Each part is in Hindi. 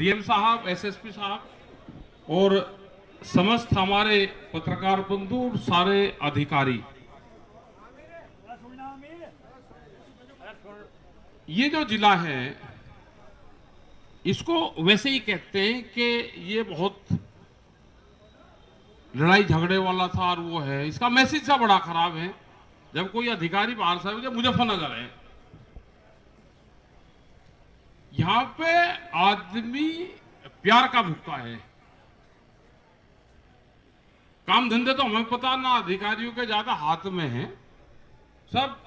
डीएम साहब, एसएसपी साहब और समस्त हमारे पत्रकार बंधु और सारे अधिकारी, ये जो जिला है इसको वैसे ही कहते हैं कि ये बहुत लड़ाई झगड़े वाला था और वो है, इसका मैसेज सा बड़ा खराब है। जब कोई अधिकारी बाहर से मुजफ्फरनगर है, यहां पे आदमी प्यार का भुक्का है। काम धंधे तो हमें पता ना, अधिकारियों के ज्यादा हाथ में है, सब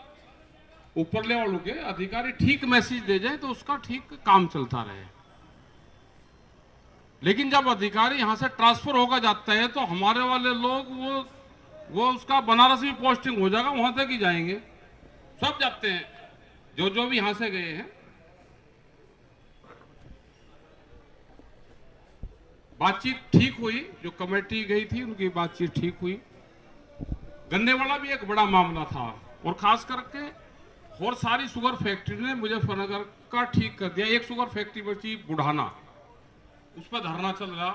ऊपर लेवल के अधिकारी ठीक मैसेज दे जाए तो उसका ठीक काम चलता रहे। लेकिन जब अधिकारी यहां से ट्रांसफर होकर जाता है तो हमारे वाले लोग वो उसका बनारस में पोस्टिंग हो जाएगा, वहां तक ही जाएंगे, सब जाते हैं जो भी यहां से गए हैं। बातचीत ठीक हुई, जो कमेटी गई थी उनकी बातचीत ठीक हुई। गन्ने वाला भी एक बड़ा मामला था और खास करके और सारी शुगर फैक्ट्री ने मुजफ्फरनगर का ठीक कर दिया। एक शुगर फैक्ट्री बची बुढ़ाना, उस पर धरना चल रहा।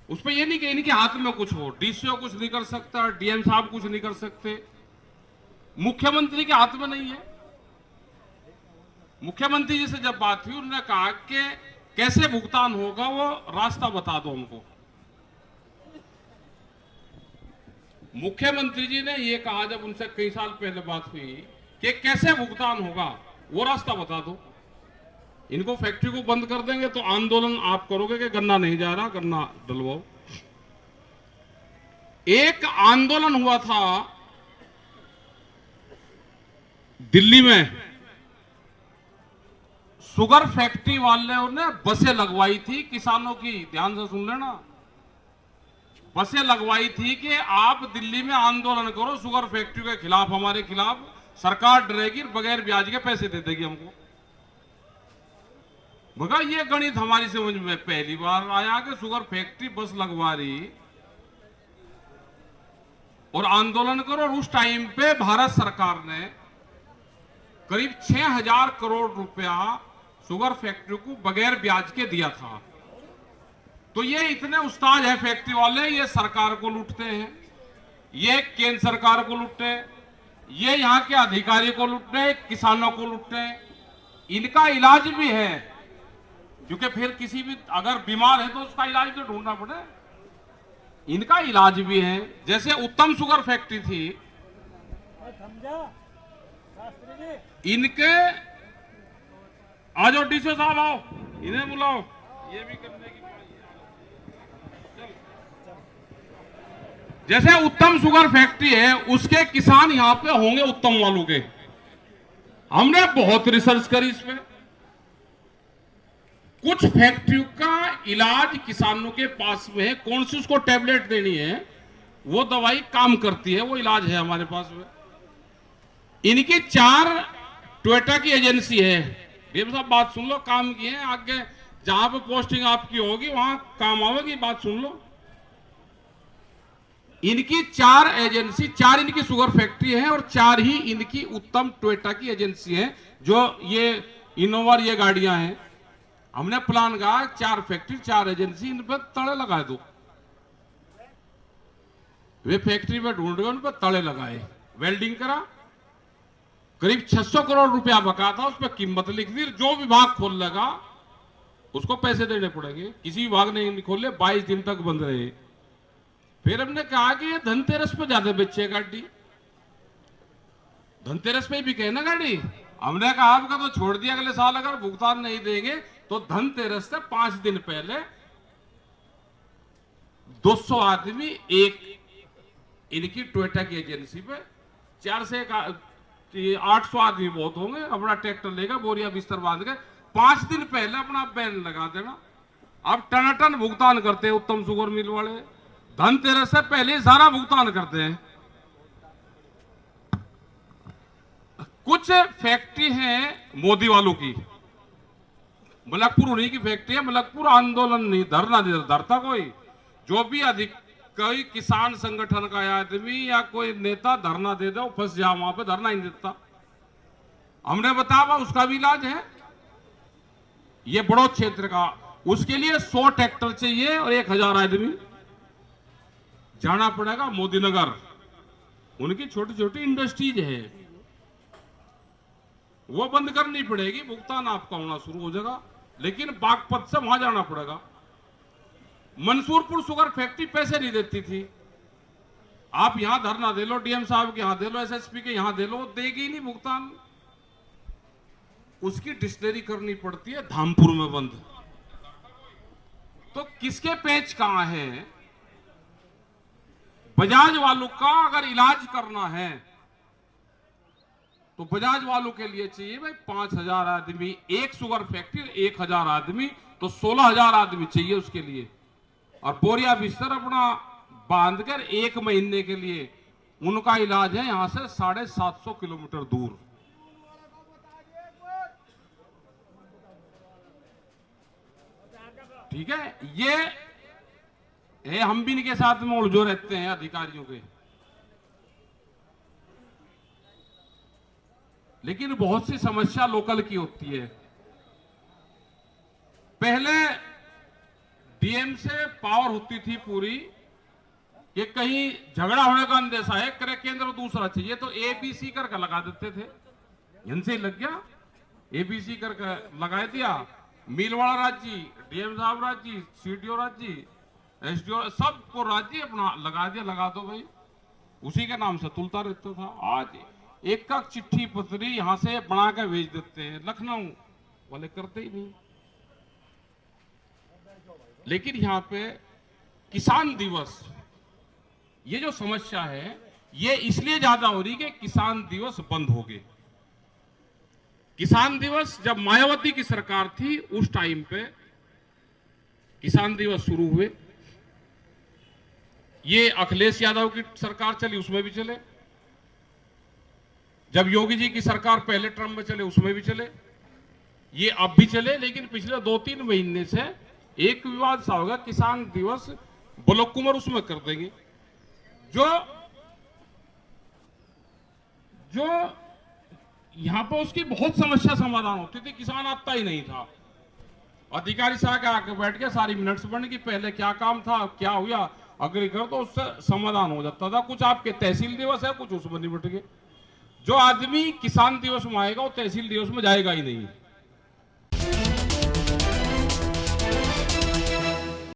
उस पर यह नहीं कि इनके हाथ में कुछ हो, डीसीओ कुछ नहीं कर सकता, डीएम साहब कुछ नहीं कर सकते, मुख्यमंत्री के हाथ में नहीं है। मुख्यमंत्री जी से जब बात हुई, उन्होंने कहा कि कैसे भुगतान होगा वो रास्ता बता दो हमको। मुख्यमंत्री जी ने ये कहा जब उनसे कई साल पहले बात हुई कि कैसे भुगतान होगा वो रास्ता बता दो। इनको फैक्ट्री को बंद कर देंगे तो आंदोलन आप करोगे कि गन्ना नहीं जा रहा, गन्ना डलवाओ। एक आंदोलन हुआ था दिल्ली में, शुगर फैक्ट्री वालों ने बसें लगवाई थी किसानों की, ध्यान से सुन लेना, बसें लगवाई थी कि आप दिल्ली में आंदोलन करो शुगर फैक्ट्री के खिलाफ, हमारे खिलाफ, सरकार डरेगी, बगैर ब्याज के पैसे दे देगी हमको। मगर ये गणित हमारी समझ में पहली बार आया कि शुगर फैक्ट्री बस लगवा रही और आंदोलन करो। और उस टाइम पे भारत सरकार ने करीब 6000 करोड़ रुपया शुगर फैक्ट्री को बगैर ब्याज के दिया था। तो ये इतने उस्ताद है फैक्ट्री वाले, ये सरकार को लूटते हैं, ये केंद्र सरकार को लूटते हैं, ये यहाँ के अधिकारी को लूटते हैं, किसानों को लूटते हैं। इनका इलाज भी है, क्योंकि फिर किसी भी अगर बीमार है तो उसका इलाज तो ढूंढना पड़े। इनका इलाज भी है। जैसे उत्तम शुगर फैक्ट्री थी, इनके आ जाओ डीसीओ साहब, आओ इन्हें बुलाओ, ये भी करने की। जैसे उत्तम शुगर फैक्ट्री है, उसके किसान यहां पे होंगे उत्तम वालों के। हमने बहुत रिसर्च करी इस पे। कुछ फैक्ट्रियों का इलाज किसानों के पास में है, कौन सी उसको टैबलेट देनी है वो दवाई काम करती है, वो इलाज है हमारे पास में। इनकी 4 टोयोटा की एजेंसी है। ये सब बात सुन लो, काम की है, आगे जहां पे पोस्टिंग आपकी होगी वहां काम आवेगी, बात सुन लो। इनकी 4 एजेंसी, 4 इनकी शुगर फैक्ट्री है और 4 ही इनकी उत्तम टोयोटा की एजेंसी है। जो ये इनोवा ये गाड़ियां हैं, हमने प्लान कहा 4 फैक्ट्री 4 एजेंसी, इन पर तड़े लगा दो। वे फैक्ट्री में ढूंढ रहे, उन पर तड़े लगाए, वेल्डिंग करा। करीब 600 करोड़ रुपया बका था, उस पर कीमत लिख दी। जो विभाग खोल लगा उसको पैसे देने पड़ेंगे। किसी विभाग ने नहीं खोले, 22 दिन तक बंद रहे। फिर हमने कहा कि ये धनतेरस पे ज्यादा बेचे गाड़ी, धनतेरस पे भी कहे ना गाड़ी। हमने कहा आपका तो छोड़ दिया, अगले साल अगर भुगतान नहीं देंगे तो धनतेरस से 5 दिन पहले 200 आदमी एक इनकी टोयोटा की एजेंसी पे, 4 से 800 आदमी बहुत होंगे, अपना ट्रैक्टर लेगा, बोरिया बिस्तर बांध के 5 दिन पहले अपना बैन लगा देना। अब टन भुगतान करते हैं उत्तम शुगर मिल वाले, धनतेरस से पहले सारा भुगतान करते हैं। कुछ फैक्ट्री है मोदी वालों की, मलकपुर उन्हीं की फैक्ट्री है। मलकपुर आंदोलन नहीं, धरना धरता कोई, जो भी कोई किसान संगठन का आदमी या कोई नेता धरना दे दो, फंस जा वहां पे, धरना ही नहीं देता। हमने बताया उसका भी इलाज है। ये बड़ौद क्षेत्र का, उसके लिए 100 ट्रैक्टर चाहिए और 1000 आदमी जाना पड़ेगा मोदीनगर। उनकी छोटी छोटी इंडस्ट्रीज है, वो बंद करनी पड़ेगी, भुगतान आपका होना शुरू हो जाएगा, लेकिन बागपत से वहां जाना पड़ेगा। मंसूरपुर शुगर फैक्ट्री पैसे नहीं देती थी, आप यहां धरना दे लो, डीएम साहब के यहां दे लो, एसएसपी के यहां दे लो, देगी नहीं भुगतान। उसकी डिस्टिलरी करनी पड़ती है धामपुर में बंद। तो किसके पेच कहां है? बजाज वालों का अगर इलाज करना है तो बजाज वालों के लिए चाहिए भाई 5000 आदमी, एक शुगर फैक्ट्री 1000 आदमी, तो 16000 आदमी चाहिए उसके लिए। और बोरिया बिस्तर अपना बांधकर 1 महीने के लिए उनका इलाज है यहां से 750 किलोमीटर दूर। ठीक है, ये हम भी इनके साथ में उलझो रहते हैं अधिकारियों के, लेकिन बहुत सी समस्या लोकल की होती है। पहले डीएम से पावर होती थी पूरी, कि कहीं झगड़ा होने का अंदेशा है, क्रय केंद्र दूसरा चाहिए तो एबीसी करके लगा देते थे, इनसे लग गया एबीसी करके लगा दिया। मीलवाड़ा राज्य, डीएम साहब राज्य, सीडीओ राज्य, एसडीओ, सबको राज्य अपना लगा दिया, लगा दो भाई, उसी के नाम से तुलता रहता था। आज एक का चिट्ठी पत्री यहां से बना के भेज देते हैं, लखनऊ वाले करते ही नहीं। लेकिन यहां पे किसान दिवस, ये जो समस्या है ये इसलिए ज्यादा हो रही कि किसान दिवस बंद हो गए। किसान दिवस जब मायावती की सरकार थी उस टाइम पे किसान दिवस शुरू हुए, ये अखिलेश यादव की सरकार चली उसमें भी चले, जब योगी जी की सरकार पहले टर्म में चले उसमें भी चले, ये अब भी चले। लेकिन पिछले 2-3 महीने से एक विवाद सा होगा, किसान दिवस ब्लॉक कुमार उसमें कर देंगे, जो यहां पर उसकी बहुत समस्या समाधान होती थी, किसान आता ही नहीं था। अधिकारी साहब के आके बैठ के सारी मिनट्स बन गई, पहले क्या काम था, क्या हुआ, अग्री कर तो उससे समाधान हो जाता था। कुछ आपके तहसील दिवस है, कुछ उसमें निपट गए। जो आदमी किसान दिवस में आएगा वो तहसील दिवस में जाएगा ही नहीं।